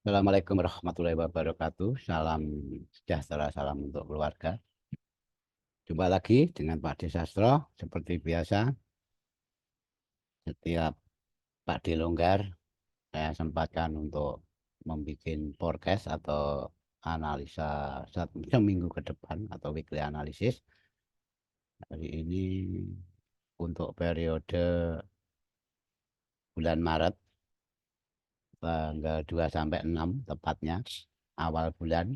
Assalamualaikum warahmatullahi wabarakatuh. Salam sejahtera, salam untuk keluarga. Jumpa lagi dengan Pak D Sastro. Seperti biasa, setiap Pak D longgar, saya sempatkan untuk membuat forecast atau analisa satu seminggu ke depan atau weekly analysis. Hari ini untuk periode bulan Maret, tanggal 2 sampai 6 tepatnya, awal bulan.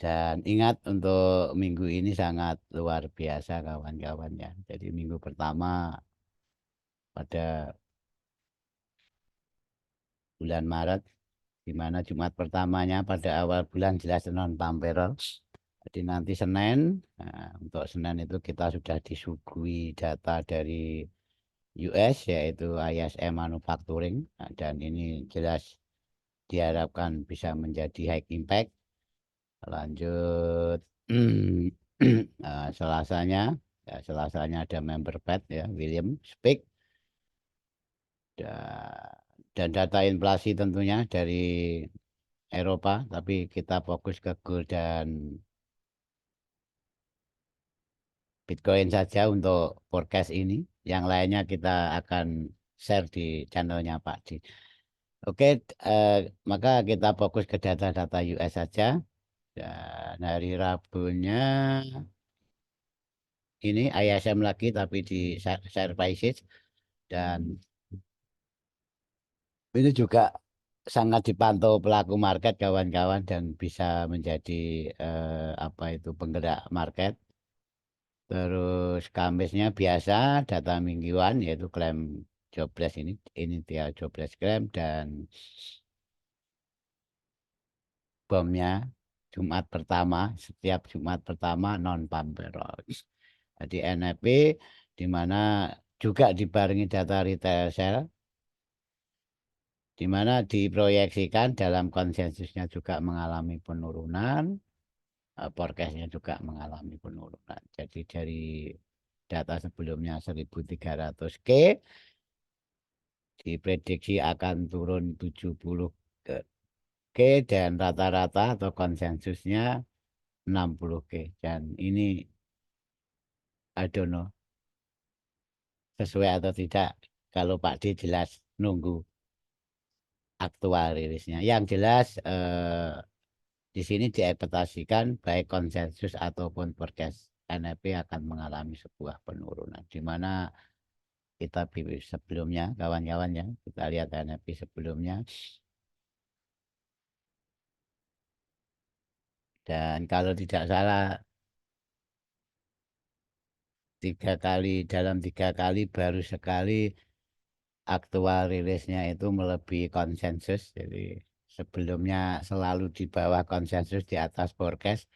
Dan ingat untuk minggu ini sangat luar biasa kawan-kawan ya. Jadi minggu pertama pada bulan Maret, di mana Jumat pertamanya pada awal bulan jelas non payroll. Jadi nanti Senin, untuk Senin itu kita sudah disuguhi data dari US yaitu ISM Manufacturing. Nah, dan ini jelas diharapkan bisa menjadi high impact. Lanjut Selasanya, ya, Selasanya ada member Fed ya William Speak, dan data inflasi tentunya dari Eropa, tapi kita fokus ke gold dan Bitcoin saja untuk forecast ini. Yang lainnya kita akan share di channelnya Pak Di. Oke, eh, maka kita fokus ke data-data US saja. Dan hari Rabunya ini ISM lagi tapi di share prices, dan ini juga sangat dipantau pelaku market kawan-kawan dan bisa menjadi apa itu penggerak market. Terus Kamisnya biasa data mingguan yaitu klaim jobless, ini dia jobless claim, dan bomnya Jumat pertama, setiap Jumat pertama non farm payroll. Jadi NFP di mana juga dibarengi data retail sale, di mana diproyeksikan dalam konsensusnya juga mengalami penurunan, forecastnya juga mengalami penurunan. Jadi dari data sebelumnya 1.300 diprediksi akan turun 70 K, dan rata-rata atau konsensusnya 60 dan ini I don't know sesuai atau tidak. Kalau Pak D jelas nunggu aktual rilisnya. Yang jelas di sini diekspektasikan baik konsensus ataupun forecast NFP akan mengalami sebuah penurunan, di mana kita sebelumnya kawan-kawan ya, kita lihat NFP sebelumnya, dan kalau tidak salah dalam 3 kali baru sekali aktual rilisnya itu melebihi konsensus. Jadi sebelumnya selalu di bawah konsensus, di atas forecast.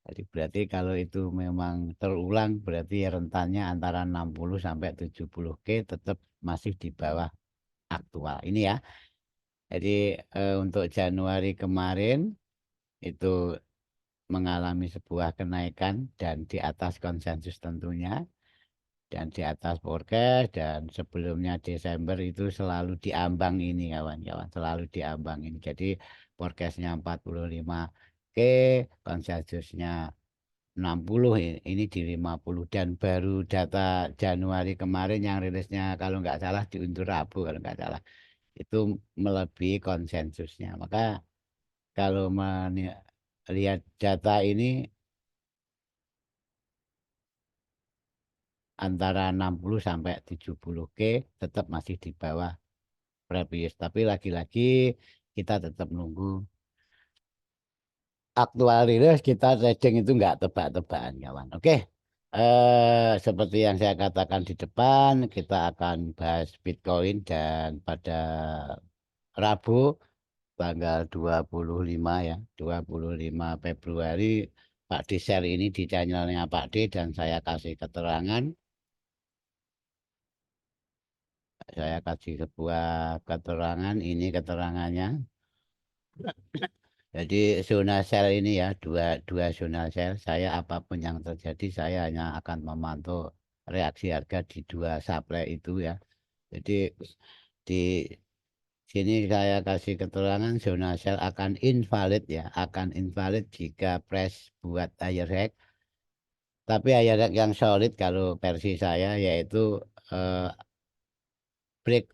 Jadi berarti kalau itu memang terulang, berarti rentannya antara 60 sampai 70 tetap masih di bawah aktual. Ini ya. Jadi untuk Januari kemarin itu mengalami sebuah kenaikan dan di atas konsensus tentunya, dan di atas forecast, dan sebelumnya Desember itu selalu diambang ini kawan-kawan, selalu diambang ini. Jadi forecastnya 45 konsensusnya 60, ini di 50, dan baru data Januari kemarin yang rilisnya kalau nggak salah diundur Rabu kalau nggak salah, itu melebihi konsensusnya. Maka kalau melihat data ini antara 60 sampai 70 tetap masih di bawah previous, tapi lagi-lagi kita tetap nunggu aktual rilis. Kita trading itu nggak tebak-tebakan kawan. Oke, seperti yang saya katakan di depan, kita akan bahas Bitcoin, dan pada Rabu tanggal 25 ya, 25 Februari Pak D share ini di channelnya Pak D, dan saya kasih sebuah keterangan. Ini keterangannya. Jadi zona sell ini ya, dua dua zona sell. Saya apapun yang terjadi, saya hanya akan memantau reaksi harga di dua supply itu ya. Jadi di Sini saya kasih keterangan zona sel akan invalid ya, akan invalid jika press buat higher hack. Tapi higher hack yang solid kalau versi saya yaitu eh, break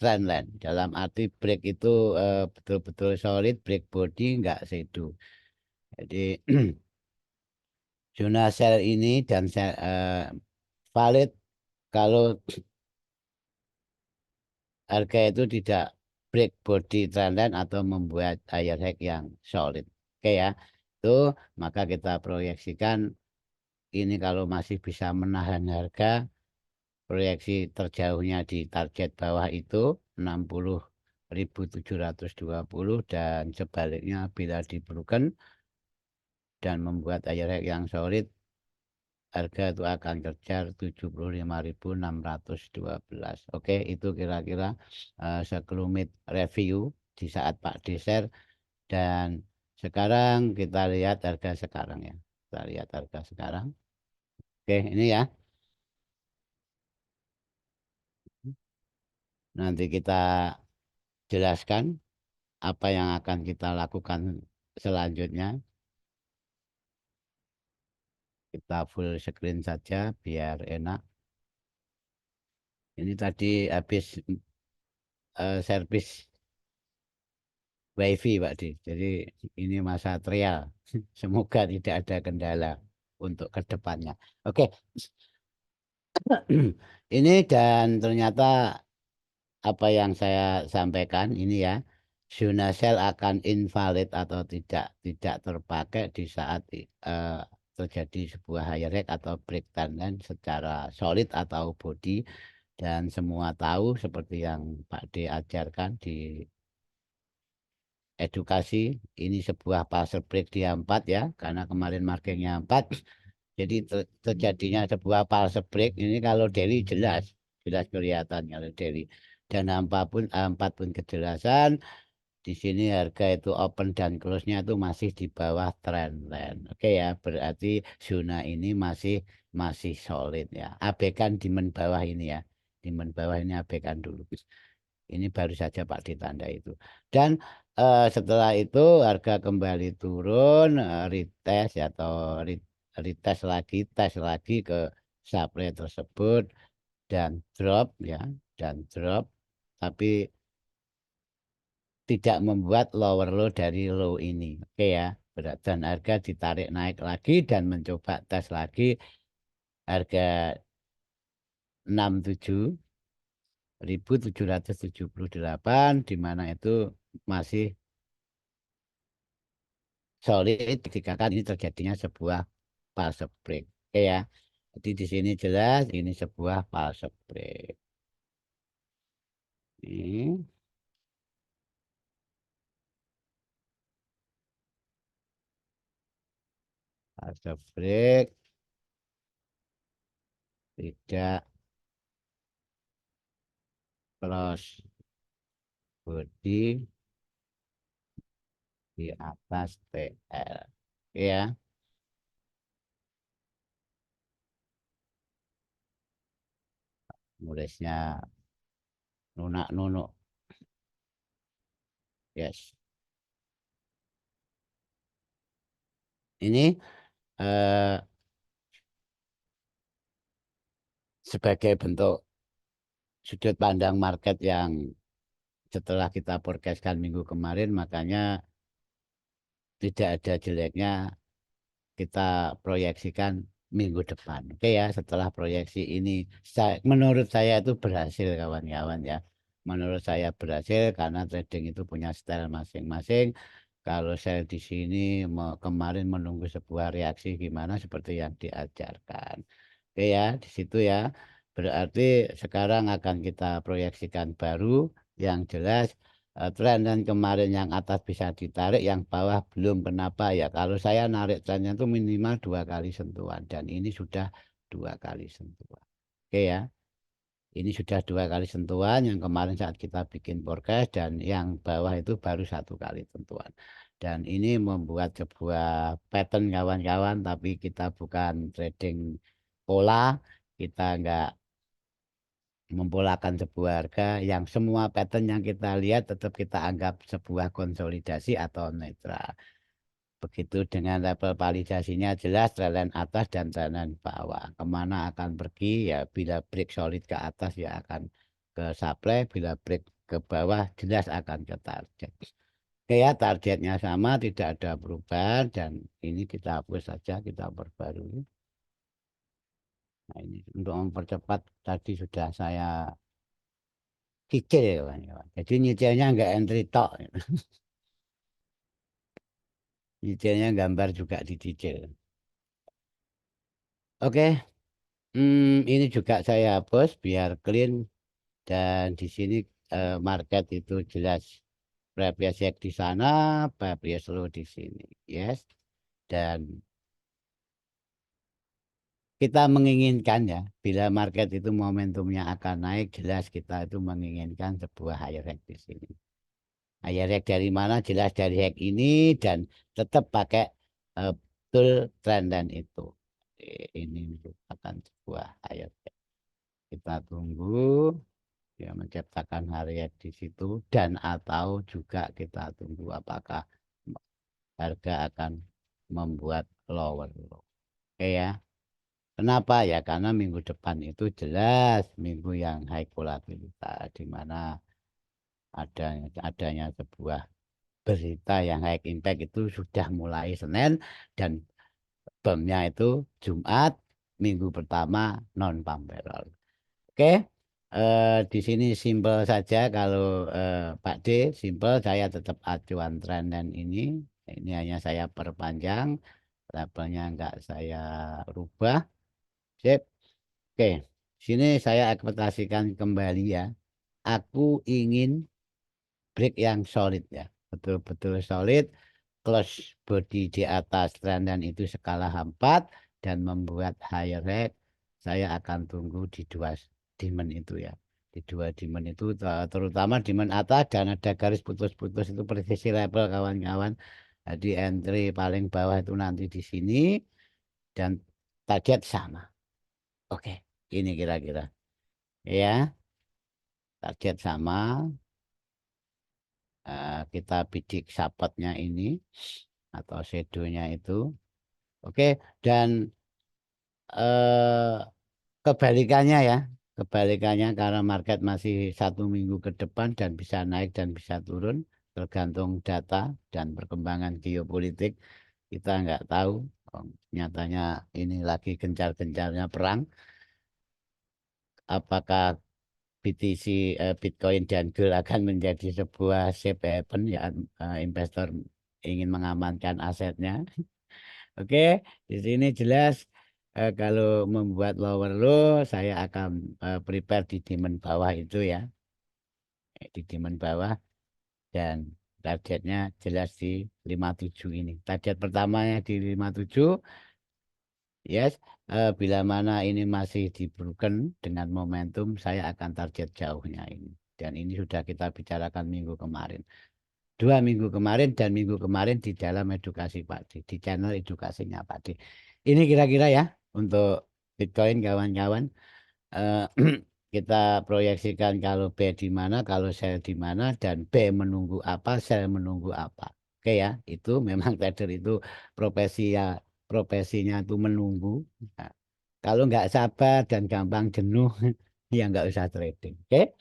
trendline. Dalam arti break itu betul-betul solid, break body nggak sedu. Jadi zona sel ini dan sel, valid kalau harga itu tidak break body trendline atau membuat higher high yang solid. Oke ya, itu maka kita proyeksikan ini kalau masih bisa menahan harga, proyeksi terjauhnya di target bawah itu 60.720 dan sebaliknya bila diperlukan dan membuat higher high yang solid, harga itu akan kejar 75.612. Oke, itu kira-kira sekelumit review di saat Pak Deser. Dan sekarang kita lihat harga sekarang ya. Kita lihat harga sekarang. Oke, ini ya. Nanti kita jelaskan apa yang akan kita lakukan selanjutnya. Kita full screen saja biar enak. Ini tadi habis servis WiFi Pak Di. Jadi ini masa trial. Semoga tidak ada kendala untuk kedepannya. Oke, ini dan ternyata apa yang saya sampaikan ini ya, zona sel akan invalid atau tidak terpakai di saat terjadi sebuah higher rate atau breakdown kan secara solid atau body, dan semua tahu seperti yang Pak D ajarkan di edukasi, ini sebuah fase break dia 4 ya, karena kemarin markingnya 4. Jadi terjadinya sebuah fase break ini kalau daily jelas jelas kelihatan kalau daily, dan empat pun kejelasan. Di sini harga itu open dan close-nya itu masih di bawah trendline. Oke ya, berarti zona ini masih masih solid ya. Abaikan demand bawah ini ya. Demand bawah ini abaikan dulu. Ini baru saja Pak ditanda itu. Dan setelah itu harga kembali turun, retest ya, atau retest lagi, tes lagi ke supply tersebut dan drop ya, dan drop. Tapi tidak membuat lower low dari low ini. Oke ya. Dan harga ditarik naik lagi dan mencoba tes lagi harga 67.778, di mana itu masih solid ketika kan ini terjadinya sebuah fase break. Oke ya. Jadi di sini jelas ini sebuah fase break. Ini fase break tidak close body di atas TL. Ya, nulisnya lunak nunuk. Yes. Ini eh, sebagai bentuk sudut pandang market yang setelah kita forecastkan minggu kemarin, makanya tidak ada jeleknya kita proyeksikan minggu depan. Oke ya, setelah proyeksi ini, menurut saya itu berhasil kawan-kawan ya. Menurut saya berhasil karena trading itu punya style masing-masing. Kalau saya di sini kemarin menunggu sebuah reaksi gimana seperti yang diajarkan. Oke ya, di situ ya. Berarti sekarang akan kita proyeksikan baru yang jelas, tren dan kemarin yang atas bisa ditarik, yang bawah belum. Kenapa ya? Kalau saya narik trennya itu minimal 2 kali sentuhan dan ini sudah 2 kali sentuhan. Oke ya. Ini sudah 2 kali sentuhan, yang kemarin saat kita bikin forecast, dan yang bawah itu baru 1 kali sentuhan. Dan ini membuat sebuah pattern kawan-kawan, tapi kita bukan trading pola, kita enggak mempolakan sebuah harga yang semua pattern yang kita lihat tetap kita anggap sebuah konsolidasi atau netral. Begitu dengan level validasinya jelas trendline atas dan trendline bawah. Kemana akan pergi ya, bila break solid ke atas ya akan ke supply, bila break ke bawah jelas akan ke target. Oke ya, targetnya sama, tidak ada perubahan, dan ini kita hapus saja, kita perbarui. Nah, ini untuk mempercepat tadi sudah saya cicil ya, kawan-kawan. Jadi nyicilnya nggak entry tok. Nyicilnya gambar juga dicicil. Oke, ini juga saya hapus biar clean, dan di sini market itu jelas previous high di sana, previous low di sini. Yes. Dan kita menginginkan ya, bila market itu momentumnya akan naik, jelas kita itu menginginkan sebuah higher high di sini. Higher high dari mana? Jelas dari high ini, dan tetap pakai betul trend dan itu. Ini merupakan sebuah higher high. Kita tunggu dia menciptakan harian di situ, dan atau juga kita tunggu apakah harga akan membuat lower low. Oke ya. Kenapa ya? Karena minggu depan itu jelas minggu yang high volatilitas, di mana adanya sebuah berita yang high impact itu sudah mulai Senin, dan BAM-nya itu Jumat, minggu pertama non farm payroll. Oke, di sini simpel saja kalau Pak D, simpel, saya tetap acuan tren dan ini hanya saya perpanjang, levelnya enggak saya rubah. Sip. Oke, sini saya ekspektasikan kembali ya. Aku ingin break yang solid ya, betul-betul solid, close body di atas tren dan itu skala H4 dan membuat higher rate. Saya akan tunggu di dua demand itu ya, di dua demand itu, terutama demand atas dan ada garis putus-putus itu presisi level kawan-kawan. Jadi entry paling bawah itu nanti di sini, dan target sama. Oke, ini kira-kira ya, target sama. Kita bidik supportnya ini atau shadownya itu. Oke, dan eh, kebalikannya ya, kebalikannya karena market masih 1 minggu ke depan dan bisa naik dan bisa turun tergantung data dan perkembangan geopolitik. Kita nggak tahu. Oh, nyatanya ini lagi gencar-gencarnya perang. Apakah BTC, Bitcoin dan Gold akan menjadi sebuah safe haven ya, investor ingin mengamankan asetnya. Oke, di sini jelas kalau membuat lower low, saya akan prepare di demand bawah itu ya, di demand bawah, dan targetnya jelas di 57 ini. Target pertamanya di 57, yes. Bila mana ini masih di broken dengan momentum, saya akan target jauhnya ini. Dan ini sudah kita bicarakan minggu kemarin. 2 minggu kemarin dan minggu kemarin di dalam edukasi Pak D, di channel edukasinya Pak D. Ini kira-kira ya untuk Bitcoin kawan-kawan. Eh, kita proyeksikan kalau B di mana, kalau sell di mana, dan B menunggu apa, sell menunggu apa. Oke ya, itu memang trader itu profesi ya, profesinya itu menunggu. Nah, kalau nggak sabar dan gampang jenuh, ya nggak usah trading. Oke.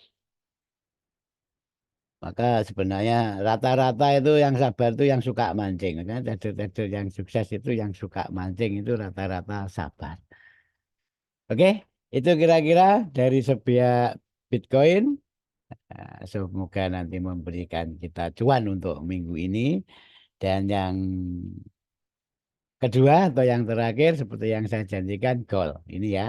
Maka sebenarnya rata-rata itu yang sabar itu yang suka mancing. Kan trader-trader yang sukses itu yang suka mancing itu rata-rata sabar. Oke, itu kira-kira dari sebiak Bitcoin. Semoga nanti memberikan kita cuan untuk minggu ini. Dan yang kedua atau yang terakhir seperti yang saya janjikan, goal. Ini ya.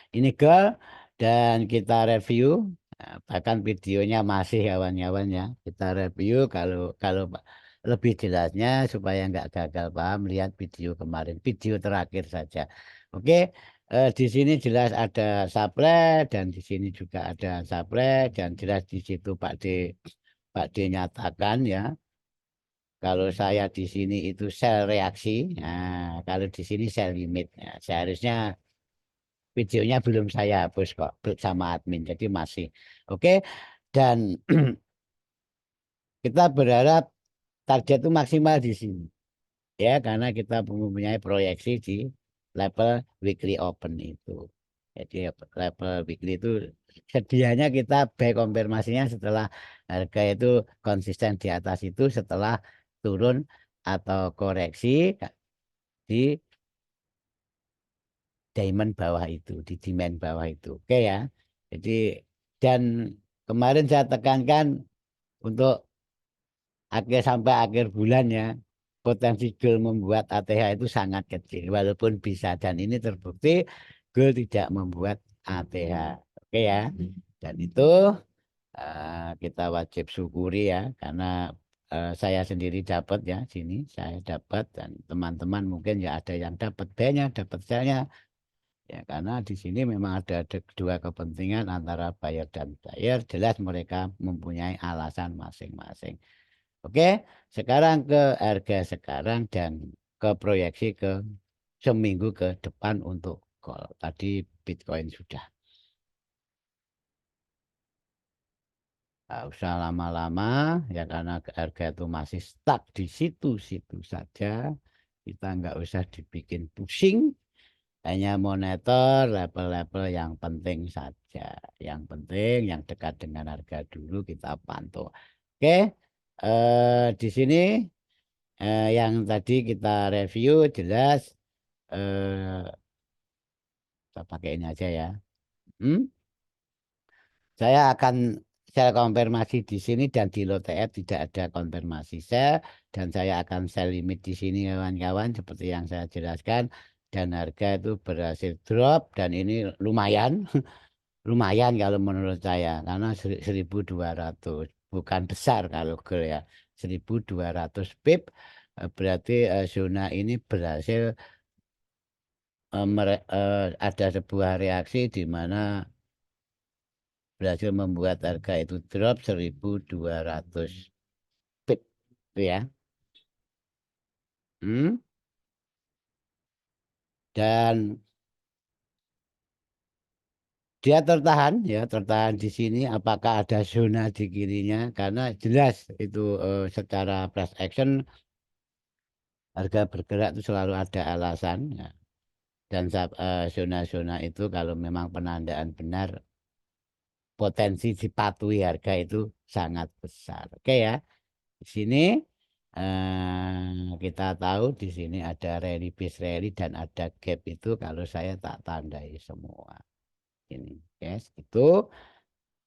Ini goal, dan kita review. Bahkan videonya masih kawan-kawan ya. Kita review kalau kalau lebih jelasnya supaya nggak gagal paham, lihat video kemarin, video terakhir saja. Oke, di sini jelas ada supply dan di sini juga ada supply, dan jelas di situ Pak D nyatakan ya. Kalau saya di sini itu sell reaksi, nah, kalau di sini sell limit. Nah, seharusnya Videonya belum saya hapus kok sama admin, jadi masih oke. Dan kita berharap target itu maksimal di sini ya, karena kita mempunyai proyeksi di level weekly open itu. Jadi level weekly itu sedianya kita buy konfirmasinya setelah harga itu konsisten di atas itu, setelah turun atau koreksi di diamond bawah itu, di demand bawah itu. Oke ya. Jadi dan kemarin saya tekankan untuk akhir sampai akhir bulan ya, potensi gold membuat ATH itu sangat kecil walaupun bisa, dan ini terbukti gold tidak membuat ATH. Oke ya. Dan itu kita wajib syukuri ya, karena saya sendiri dapat ya, sini saya dapat dan teman-teman mungkin ya ada yang dapat banyak, dapat saya ya, karena di sini memang ada dua kepentingan antara buyer dan buyer, jelas mereka mempunyai alasan masing-masing. Oke, sekarang ke harga sekarang dan ke proyeksi ke seminggu ke depan untuk gold. Tadi Bitcoin sudah. Nggak usah lama-lama ya, karena harga itu masih stuck di situ-situ saja. Kita nggak usah dibikin pusing, hanya monitor level-level yang penting saja. Yang penting yang dekat dengan harga dulu kita pantau. Oke, di sini yang tadi kita review jelas, kita pakai ini aja ya. Hmm? Saya akan sel konfirmasi di sini dan di LOTF tidak ada konfirmasi sel, dan saya akan sel limit di sini kawan-kawan seperti yang saya jelaskan, dan harga itu berhasil drop dan ini lumayan lumayan kalau menurut saya, karena 1.200 bukan besar kalau gold ya, 1.200 pip, berarti zona ini berhasil, ada sebuah reaksi di mana berhasil membuat harga itu drop 1.200 pip itu ya. Hmm? Dan dia tertahan ya, tertahan di sini. Apakah ada zona di kirinya? Karena jelas itu secara price action harga bergerak itu selalu ada alasan ya. Dan zona-zona itu kalau memang penandaan benar, potensi dipatuhi harga itu sangat besar. Oke ya. Di sini kita tahu di sini ada rally base rally dan ada gap itu, kalau saya tak tandai semua ini guys. Itu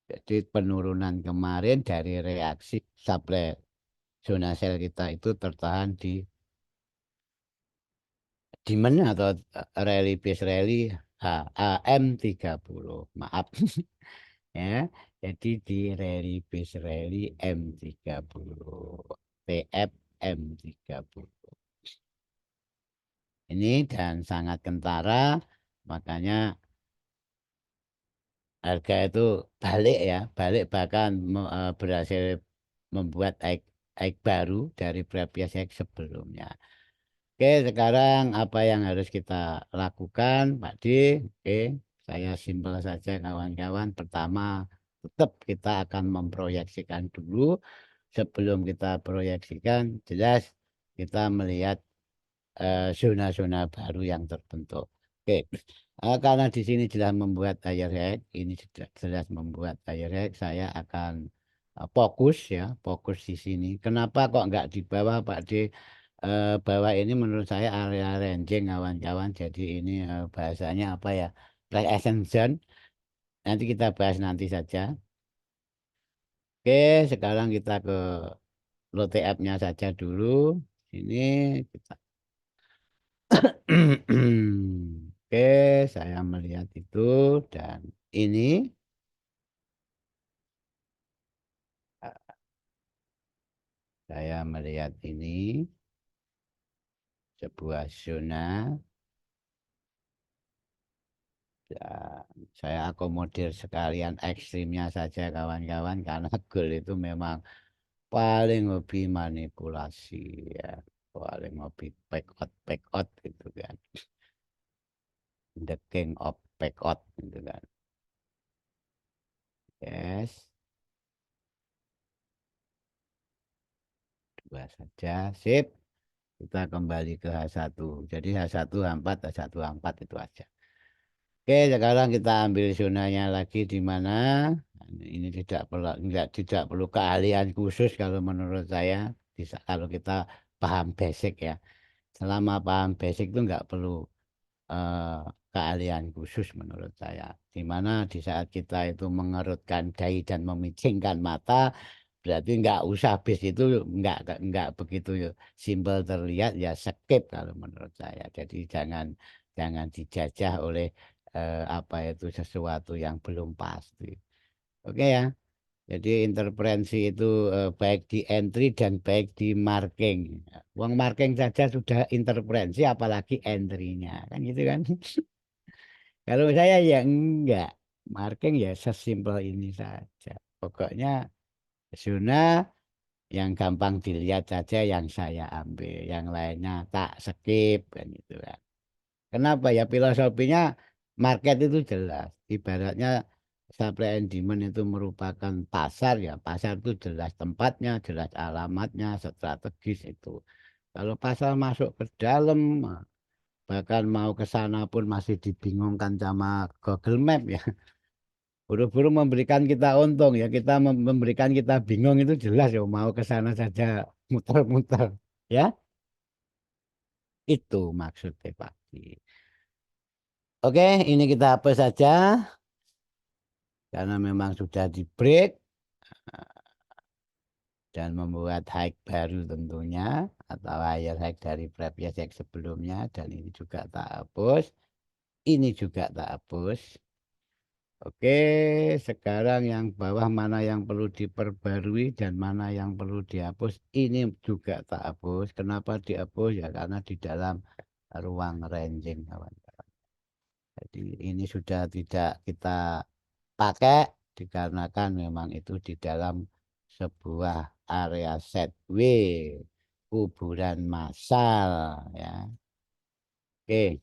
jadi penurunan kemarin dari reaksi supply zona sell kita itu tertahan di demand atau rally base rally HAM30, maaf ya. Jadi di rally base rally M30, TF M30 ini, dan sangat kentara, makanya harga itu balik ya, balik bahkan berhasil membuat high baru dari previous high sebelumnya. Oke, sekarang apa yang harus kita lakukan, Pak D? Oke, saya simpel saja kawan-kawan. Pertama, tetap kita akan memproyeksikan dulu. Sebelum kita proyeksikan, jelas kita melihat zona-zona baru yang terbentuk. Oke, karena di sini jelas membuat daya rek, ini sudah jelas membuat daya rek, saya akan fokus ya, fokus di sini. Kenapa kok nggak di bawah, Pak D? Bawah ini menurut saya area ranging kawan-kawan. Jadi ini bahasanya apa ya? Price action zone. Nanti kita bahas nanti saja. Oke, sekarang kita ke LOTF-nya saja dulu. Ini kita Oke, saya melihat itu, dan ini saya melihat ini sebuah zona, dan saya akomodir sekalian ekstrimnya saja kawan-kawan, karena gold itu memang paling hobi manipulasi ya, paling hobi back out gitu kan, the king of backout gitu kan. Yes, dua saja. Sip. Kita kembali ke H1. Jadi H1 H4 H1 H4 itu aja. Oke, sekarang kita ambil zonanya lagi di mana. Ini tidak perlu keahlian khusus kalau menurut saya. Bisa kalau kita paham basic ya. Selama paham basic itu nggak perlu eh, keahlian khusus menurut saya. Di mana di saat kita itu mengerutkan dahi dan memicingkan mata, berarti nggak usah bis itu nggak begitu simpel terlihat ya skip kalau menurut saya. Jadi jangan dijajah oleh apa itu sesuatu yang belum pasti. Oke ya. Jadi interferensi itu baik di entry dan baik di marking. Uang marking saja sudah interferensi, apalagi entry-nya kan gitu kan. Kalau saya ya enggak, marking ya sesimpel ini saja. Pokoknya zona yang gampang dilihat saja yang saya ambil, yang lainnya tak skip kan gitu kan. Kenapa ya filosofinya market itu jelas. Ibaratnya supply and demand itu merupakan pasar ya. Pasar itu jelas tempatnya, jelas alamatnya, strategis itu. Kalau pasar masuk ke dalam, bahkan mau ke sana pun masih dibingungkan sama Google Map ya. Buru-buru memberikan kita untung ya. Kita memberikan kita bingung itu jelas ya. Mau ke sana saja muter-muter. Ya, itu maksudnya Pak. Oke, ini kita hapus saja. Karena memang sudah di break dan membuat high baru tentunya atau higher high dari previous high sebelumnya dan ini juga tak hapus, ini juga tak hapus. Oke, sekarang yang bawah mana yang perlu diperbarui dan mana yang perlu dihapus, ini juga tak hapus. Kenapa dihapus? Ya karena di dalam ruang ranging kawan. Jadi ini sudah tidak kita pakai dikarenakan memang itu di dalam sebuah area set W kuburan massal ya. Oke,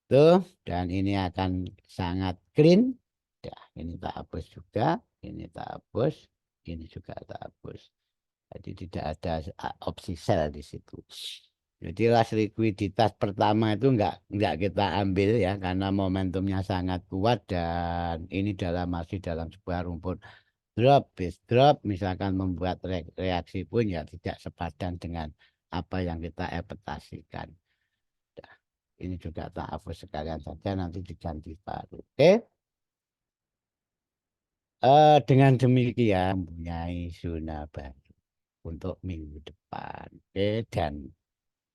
tuh dan ini akan sangat clean. Ya, ini tak hapus juga, ini tak hapus, ini juga tak hapus. Jadi tidak ada opsi sel di situ. Jadi ras likuiditas pertama itu enggak kita ambil ya karena momentumnya sangat kuat dan ini masih dalam sebuah rumput drop, base drop misalkan membuat reaksi pun ya tidak sepadan dengan apa yang kita ekspektasikan. Nah, ini juga tak hapus sekalian saja nanti diganti baru. Oke. Dengan demikian mempunyai zona baru untuk minggu depan. Oke, dan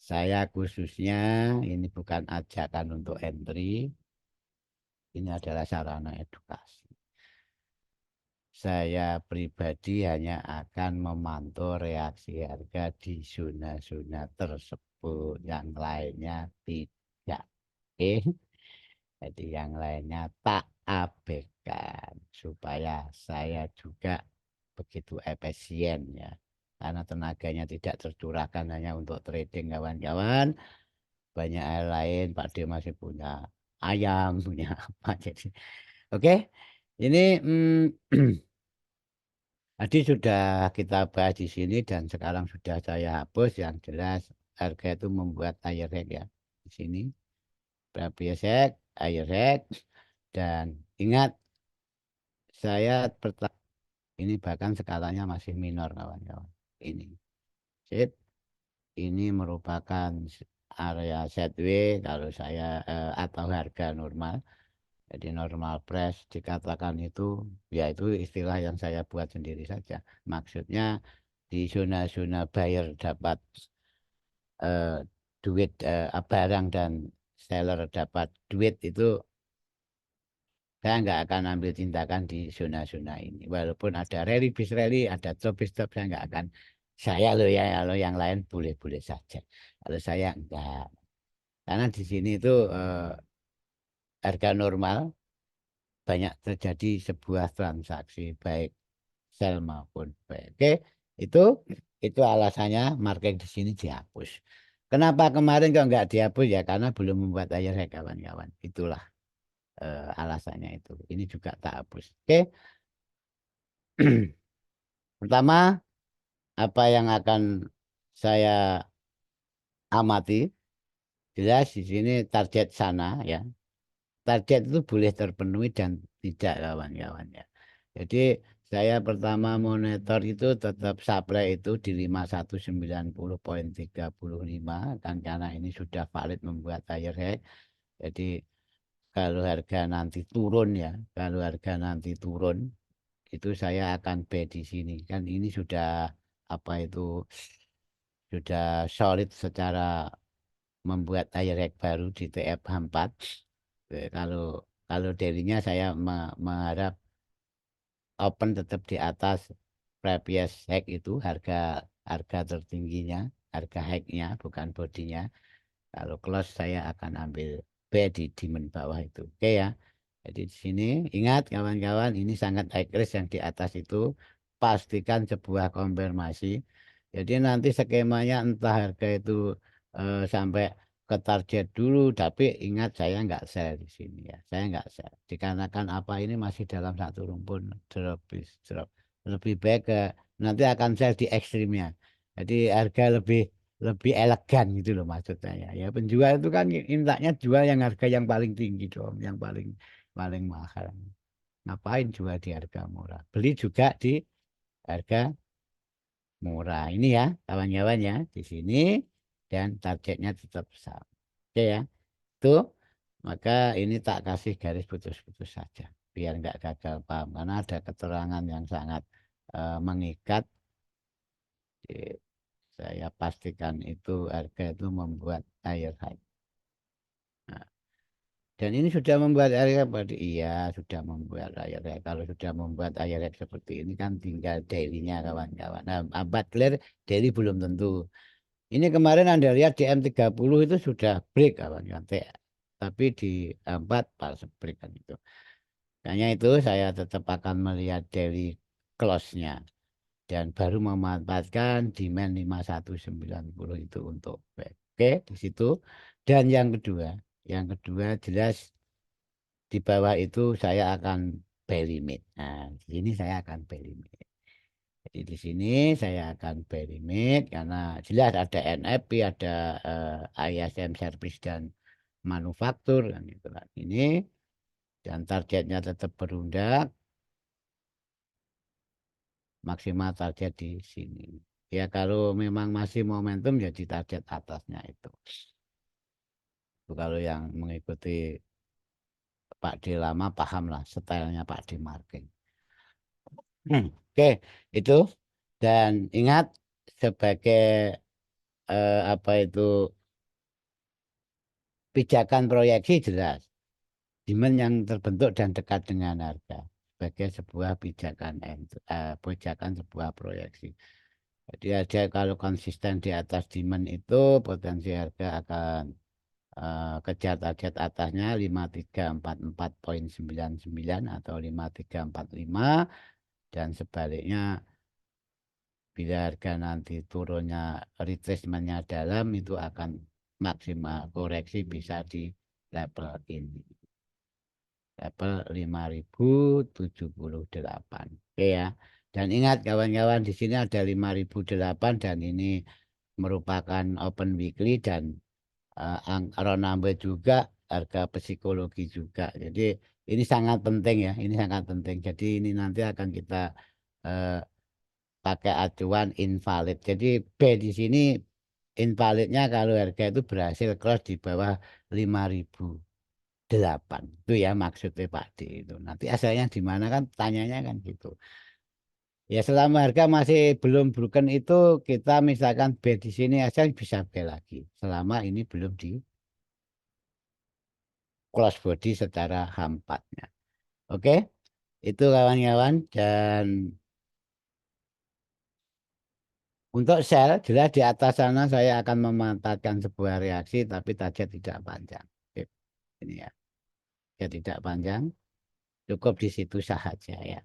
saya khususnya ini bukan ajakan untuk entry, ini adalah sarana edukasi. Saya pribadi hanya akan memantau reaksi harga di zona-zona tersebut. Yang lainnya tidak. Oke. Jadi yang lainnya tak abaikan. Supaya saya juga begitu efisien ya. Karena tenaganya tidak tercurahkan hanya untuk trading kawan-kawan. Banyak hal lain, Pak D masih punya ayam, punya apa. Jadi, oke. Ini tadi sudah kita bahas di sini dan sekarang sudah saya hapus yang jelas harga itu membuat air rek ya di sini berapa air rek dan ingat saya ini bahkan skalanya masih minor kawan-kawan ini sip ini merupakan area setway kalau saya atau harga normal jadi normal price dikatakan itu ya itu istilah yang saya buat sendiri saja maksudnya di zona-zona buyer dapat eh, duit barang dan seller dapat duit itu saya nggak akan ambil tindakan di zona-zona ini walaupun ada rally bis rally ada stop bis stop saya nggak akan saya loh ya kalau yang lain boleh-boleh saja kalau saya enggak karena di sini itu harga normal banyak terjadi sebuah transaksi baik sell maupun buy. Oke, itu itu alasannya market di sini dihapus. Kenapa kemarin kok nggak dihapus ya? Karena belum membuat air ya kawan-kawan. Itulah alasannya itu. Ini juga tak hapus. Oke. Pertama, apa yang akan saya amati, jelas di sini target sana ya. Target itu boleh terpenuhi dan tidak kawan-kawan ya. Jadi saya pertama monitor itu tetap supply itu di 5190,35 kan, karena ini sudah valid membuat higher high. Jadi kalau harga nanti turun ya, kalau harga nanti turun itu saya akan buy di sini. Kan ini sudah apa itu sudah solid secara membuat higher high baru di TF4. Kalau kalau dailynya saya mengharap open tetap di atas previous high itu, harga harga tertingginya, harga high-nya bukan bodinya. Kalau close saya akan ambil B di demand bawah itu. Oke ya. Jadi di sini ingat kawan-kawan, ini sangat high risk yang di atas itu, pastikan sebuah konfirmasi. Jadi nanti skemanya entah harga itu sampai ke target dulu, tapi ingat saya nggak sell di sini ya. Saya nggak sell. Dikarenakan apa, ini masih dalam satu rumpun drop, drop. Lebih baik ke nanti akan sell di ekstrimnya. Jadi harga lebih lebih elegan gitu loh maksudnya ya. Ya penjual itu kan mintanya jual yang harga yang paling tinggi dong, yang paling paling mahal. Ngapain jual di harga murah? Beli juga di harga murah. Ini ya kawan-kawan ya di sini, dan targetnya tetap sama. Oke ya. Tuh, maka ini tak kasih garis putus-putus saja biar nggak gagal paham, karena ada keterangan yang sangat mengikat. Jadi, saya pastikan itu harga itu membuat air high. Nah, dan ini sudah membuat air high, iya sudah membuat air high. Kalau sudah membuat air high seperti ini kan tinggal daily-nya kawan-kawan. Nah, abad clear daily belum tentu. Ini kemarin Anda lihat di M30 itu sudah break kawan-kawan. Tapi di 4 pas break kan itu. Hanya itu saya tetap akan melihat daily close-nya dan baru memanfaatkan demand 5190 itu untuk back. Oke, di situ. Dan yang kedua jelas di bawah itu saya akan buy limit. Nah, di sini saya akan buy limit. Jadi di sini saya akan buy limit karena jelas ada NFP, ada ISM service dan manufaktur kan itu kan. Ini dan targetnya tetap berundak, maksimal target di sini. Ya kalau memang masih momentum jadi target atasnya itu. Itu kalau yang mengikuti Pak D lama paham lah stylenya Pak D marking. Oke, itu, dan ingat sebagai apa itu pijakan proyeksi jelas demand yang terbentuk dan dekat dengan harga sebagai sebuah pijakan sebuah proyeksi. Jadi aja kalau konsisten di atas demand itu potensi harga akan kejar target atasnya 5344,99 atau 5345, dan sebaliknya bila harga nanti turunnya retracementnya dalam itu akan maksimal koreksi bisa di level ini, level 5078. Oke ya. Dan ingat kawan-kawan, di sini ada 5008 dan ini merupakan open weekly dan Ronambe juga harga psikologi juga. Jadi ini sangat penting ya, ini sangat penting. Jadi ini nanti akan kita eh, pakai acuan invalid. Jadi B di sini invalidnya kalau harga itu berhasil cross di bawah 5008. Itu ya maksudnya Pak D itu. Nanti asalnya di mana kan tanyanya kan gitu. Ya selama harga masih belum broken itu kita misalkan B di sini aja bisa B lagi. Selama ini belum di close body secara H4-nya. Oke, itu kawan-kawan. Dan untuk sel, jelas di atas sana saya akan memanfaatkan sebuah reaksi, tapi target tidak panjang. Oke, ini ya, ya tidak panjang, cukup di situ saja ya.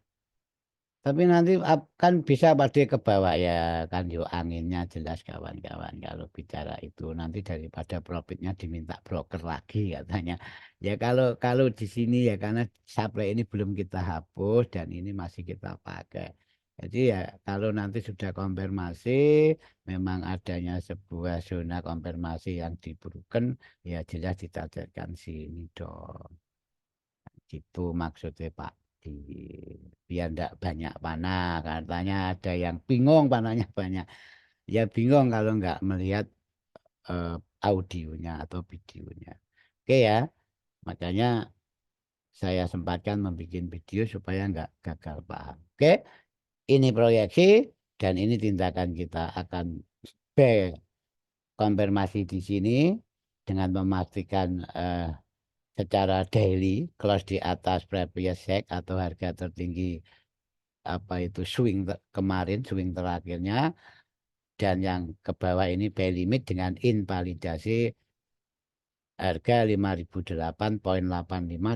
Tapi nanti kan bisa pada ke bawah ya kan yo anginnya jelas kawan-kawan kalau bicara itu nanti daripada profitnya diminta broker lagi katanya. Ya kalau kalau di sini ya karena supply ini belum kita hapus dan ini masih kita pakai. Jadi ya kalau nanti sudah konfirmasi memang adanya sebuah zona konfirmasi yang diberikan ya jelas ditargetkan sini dong. Gitu maksudnya Pak. Di, biar enggak banyak panah. Katanya ada yang bingung panahnya banyak. Ya bingung kalau nggak melihat eh, audionya atau videonya. Oke ya, makanya saya sempatkan membuat video supaya nggak gagal paham. Oke, ini proyeksi dan ini tindakan kita akan B konfirmasi di sini dengan memastikan secara daily close di atas previous check atau harga tertinggi apa itu kemarin swing terakhirnya dan yang ke bawah ini buy limit dengan invalidasi harga 5.008,85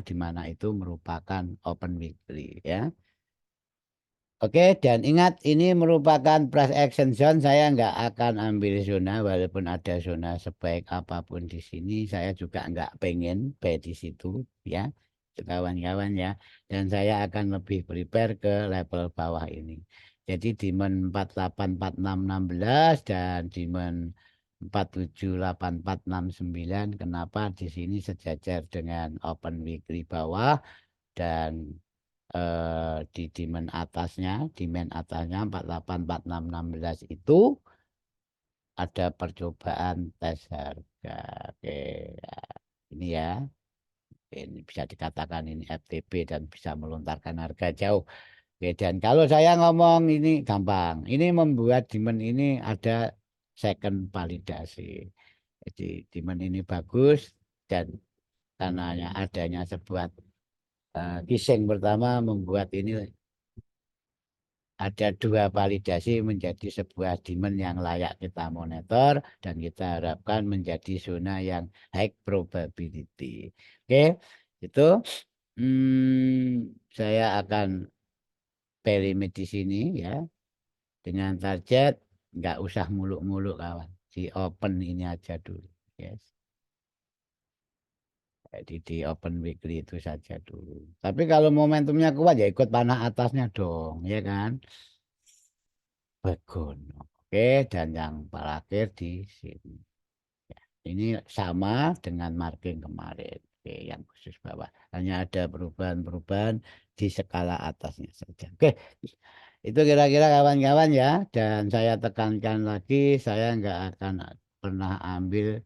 di mana itu merupakan open weekly ya. Oke, dan ingat ini merupakan price action zone. Saya nggak akan ambil zona walaupun ada zona sebaik apapun di sini. Saya juga nggak pengen buy di situ ya, kawan-kawan ya. Dan saya akan lebih prepare ke level bawah ini. Jadi demand 484616 dan demand 478469. Kenapa di sini sejajar dengan open weekly bawah dan di demand atasnya 484616 itu ada percobaan tes harga. Oke, ya, ini ya. Ini bisa dikatakan ini FTP dan bisa melontarkan harga jauh. Oke, dan kalau saya ngomong ini gampang. Ini membuat demand ini ada second validasi. Jadi demand ini bagus dan karena adanya sebuah kissing pertama membuat ini ada dua validasi menjadi sebuah demand yang layak kita monitor dan kita harapkan menjadi zona yang high probability. Oke, itu saya akan pay limit di sini ya dengan target nggak usah muluk-muluk kawan, di open ini aja dulu. Yes. Jadi di open weekly itu saja dulu. Tapi kalau momentumnya kuat ya ikut panah atasnya dong, ya kan? Begono. Oke, dan yang terakhir di sini. Ya, ini sama dengan marking kemarin. Oke, yang khusus bawah. Hanya ada perubahan-perubahan di skala atasnya saja. Oke, itu kira-kira kawan-kawan ya. Dan saya tekankan lagi, saya nggak akan pernah ambil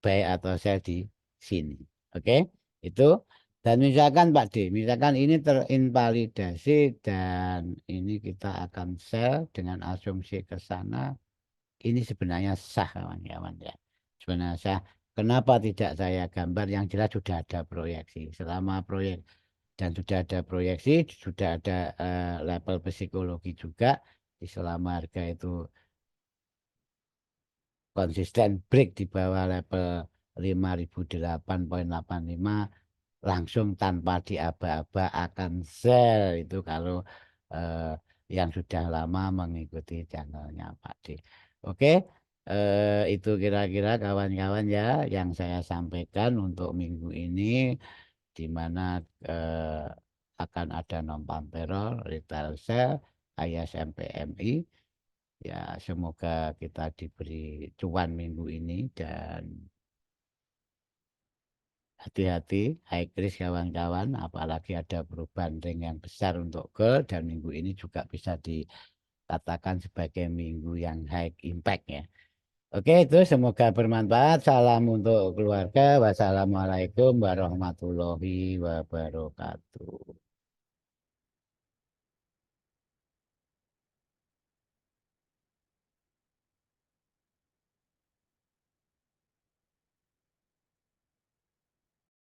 buy atau sell di sini. Oke, itu. Dan misalkan Pak D, misalkan ini terinvalidasi dan ini kita akan sell dengan asumsi ke sana, ini sebenarnya sah kawan-kawan ya. Sebenarnya sah. Kenapa tidak saya gambar yang jelas sudah ada proyeksi. Selama proyek dan sudah ada proyeksi, sudah ada level psikologi juga. Di selama harga itu konsisten break di bawah level 5.008,85 langsung tanpa diaba-aba akan sell itu kalau eh, yang sudah lama mengikuti channelnya Pak D. Oke, itu kira-kira kawan-kawan ya yang saya sampaikan untuk minggu ini di mana eh, akan ada non payroll, retail sale, ISM PMI. Ya, semoga kita diberi cuan minggu ini dan hati-hati, high risk kawan-kawan, apalagi ada perubahan ring yang besar untuk gold dan minggu ini juga bisa dikatakan sebagai minggu yang high impact ya. Oke, itu semoga bermanfaat. Salam untuk keluarga. Wassalamualaikum warahmatullahi wabarakatuh.